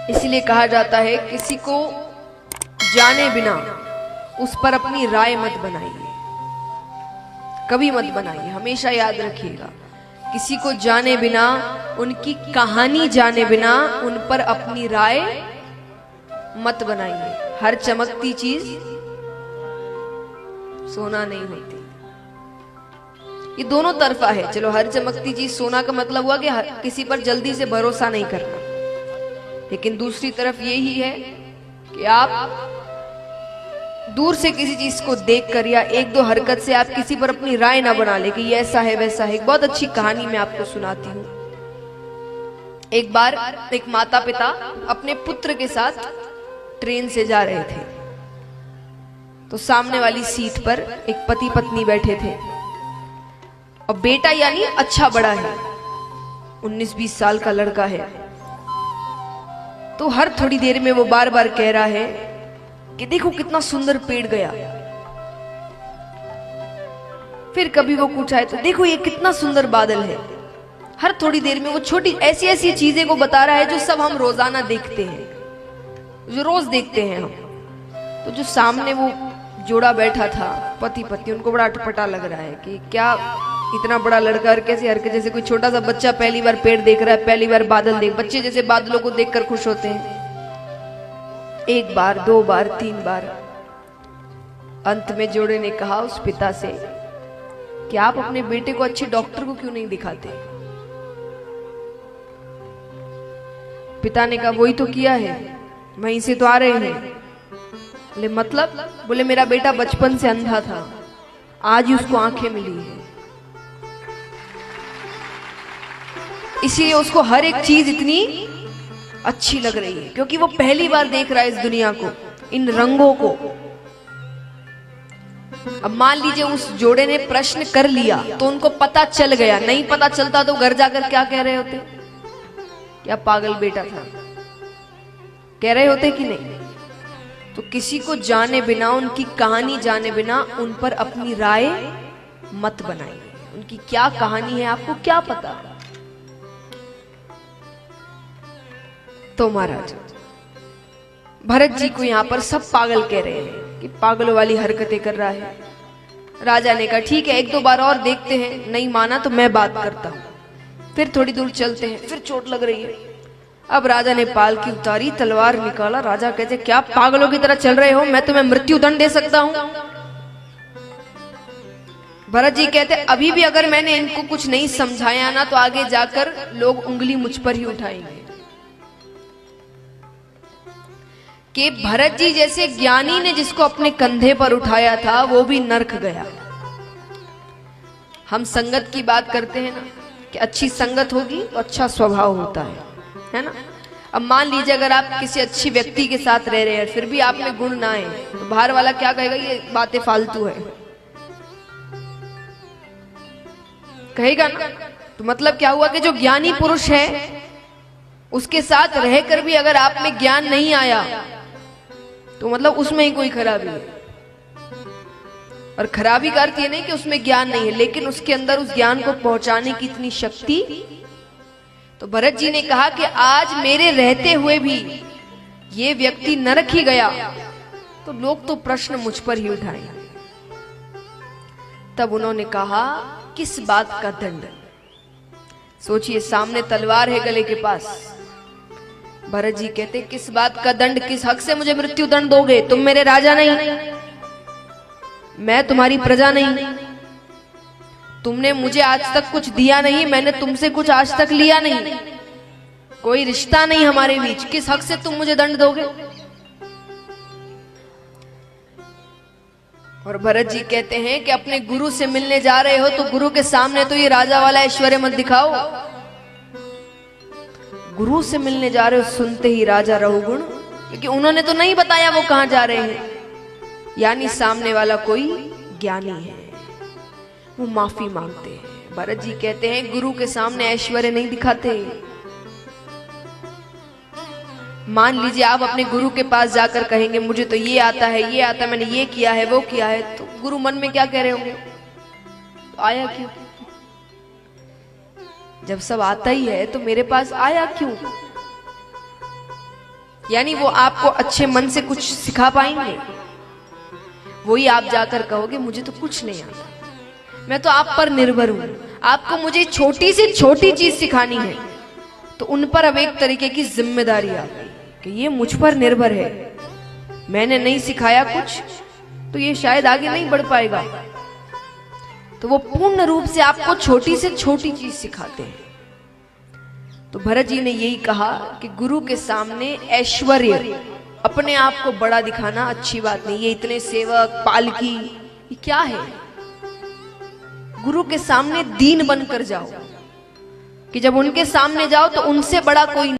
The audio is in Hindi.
इसलिए कहा जाता है किसी को जाने बिना उस पर अपनी राय मत बनाइए, कभी मत बनाइए। हमेशा याद रखिएगा, किसी को जाने बिना, उनकी कहानी जाने बिना उन पर अपनी राय मत बनाइए। हर चमकती चीज सोना नहीं होती। ये दोनों तरफा है। चलो, हर चमकती चीज सोना का मतलब हुआ कि किसी पर जल्दी से भरोसा नहीं करना, लेकिन दूसरी तरफ यही है कि आप दूर से किसी चीज को देखकर या एक दो हरकत से आप किसी पर अपनी राय ना बना ले कि ये ऐसा है वैसा है। एक बहुत अच्छी कहानी मैं आपको सुनाती हूँ। एक बार एक माता पिता अपने पुत्र के साथ ट्रेन से जा रहे थे, तो सामने वाली सीट पर एक पति पत्नी बैठे थे और बेटा यानी अच्छा बड़ा है, 19-20 साल का लड़का है। तो हर थोड़ी देर में वो बार बार कह रहा है कि देखो कितना सुंदर पेड़ गया। फिर कभी वो कुछ आए तो देखो ये कितना सुंदर बादल है। हर थोड़ी देर में वो छोटी ऐसी ऐसी चीजें को बता रहा है जो सब हम रोजाना देखते हैं, जो रोज देखते हैं हम। तो जो सामने वो जोड़ा बैठा था, पति पत्नी, उनको बड़ा अटपटा लग रहा है कि क्या इतना बड़ा लड़का और कैसे हर के जैसे कोई छोटा सा बच्चा पहली बार पेड़ देख रहा है, पहली बार बादल देख। बच्चे जैसे बादलों को देखकर खुश होते हैं, एक बार, दो बार, 3 बार। अंत में जोड़े ने कहा उस पिता से कि आप अपने बेटे को अच्छे डॉक्टर को क्यों नहीं दिखाते। पिता ने कहा वही तो किया है, वहीं से तो आ रहे हैं। बोले मतलब? बोले मेरा बेटा बचपन से अंधा था, आज ही उसको आंखें मिली है, इसीलिए उसको हर एक चीज इतनी अच्छी लग रही है, क्योंकि वो पहली बार देख रहा है इस दुनिया को, इन रंगों को। अब मान लीजिए उस जोड़े ने प्रश्न कर लिया तो उनको पता चल गया, नहीं पता चलता तो घर जाकर क्या कह रहे होते? क्या पागल बेटा था, कह रहे होते कि नहीं? तो किसी को जाने बिना, उनकी कहानी जाने बिना उन पर अपनी राय मत बनाइए। उनकी क्या कहानी है आपको क्या पता? तो महाराज भरत जी को यहां पर सब पागल कह रहे हैं कि पागलों वाली हरकतें कर रहा है। राजा ने कहा ठीक है, 1-2 बार और देखते हैं, नहीं माना तो मैं बात करता हूं। फिर थोड़ी दूर चलते हैं, फिर चोट लग रही है। अब राजा ने पालकी उतारी, तलवार निकाला। राजा कहते क्या पागलों की तरह चल रहे हो, मैं तुम्हें मृत्यु दंड दे सकता हूं। भरत जी कहते अभी भी अगर मैंने इनको कुछ नहीं समझाया ना तो आगे जाकर लोग उंगली मुझ पर ही उठाएंगे। कि भरत जी जैसे ज्ञानी ने जिसको अपने कंधे पर उठाया था वो भी नरक गया। हम संगत की बात करते हैं ना कि अच्छी संगत होगी तो अच्छा स्वभाव होता है ना। अब मान लीजिए अगर आप किसी अच्छी व्यक्ति के साथ रह रहे हैं फिर भी आप में गुण ना आए तो बाहर वाला क्या कहेगा, ये बातें फालतू है, कहेगा ना। तो मतलब क्या हुआ कि जो ज्ञानी पुरुष है उसके साथ रहकर भी अगर आप में ज्ञान नहीं आया तो मतलब उसमें ही कोई खराबी है। और खराबी का अर्थ ये नहीं कि उसमें ज्ञान नहीं है, लेकिन उसके अंदर उस ज्ञान को पहुंचाने की इतनी शक्ति। तो भरत जी ने कहा कि आज मेरे रहते हुए भी ये व्यक्ति नरक ही गया तो लोग तो प्रश्न मुझ पर ही उठाएंगे। तब उन्होंने कहा किस बात का दंड? सोचिए, सामने तलवार है गले के पास। भरत जी कहते किस बात का दंड, किस हक से मुझे मृत्यु दंड दोगे? तुम मेरे राजा नहीं, मैं तुम्हारी प्रजा नहीं, तुमने मुझे आज तक कुछ दिया नहीं, मैंने तुमसे कुछ आज तक लिया नहीं, कोई रिश्ता नहीं हमारे बीच, किस हक से तुम मुझे दंड दोगे? और भरत जी कहते हैं कि अपने गुरु से मिलने जा रहे हो तो गुरु के सामने तो ये राजा वाला ऐश्वर्य मत दिखाओ। गुरु से मिलने जा रहे हो सुनते ही राजा रहुगुण, क्योंकि उन्होंने तो नहीं बताया वो कहां जा रहे हैं, यानी सामने वाला कोई ज्ञानी है, वो माफी मांगते हैं। भरत जी कहते हैं गुरु के सामने ऐश्वर्य नहीं दिखाते। मान लीजिए आप अपने गुरु के पास जाकर कहेंगे मुझे तो ये आता है, ये आता है, मैंने ये किया है, वो किया है, तो गुरु मन में क्या कह रहे होंगे, तो आया क्यों? जब सब आता ही है तो मेरे पास आया क्यों? यानी वो आपको अच्छे मन से कुछ सिखा पाएंगे? वही आप जाकर कहोगे मुझे तो कुछ नहीं आता, मैं तो आप पर निर्भर हूं, आपको मुझे छोटी से छोटी चीज सिखानी है। तो उन पर अब एक तरीके की जिम्मेदारी आ गई कि ये मुझ पर निर्भर है, मैंने नहीं सिखाया कुछ तो ये शायद आगे नहीं बढ़ पाएगा। तो वो पूर्ण रूप से आपको छोटी से छोटी चीज सिखाते हैं। तो भरत जी ने यही कहा कि गुरु के सामने ऐश्वर्य, अपने आप को बड़ा दिखाना अच्छी बात नहीं। ये इतने सेवक, पालकी, ये क्या है? गुरु के सामने दीन बनकर जाओ कि जब उनके सामने जाओ तो उनसे बड़ा कोई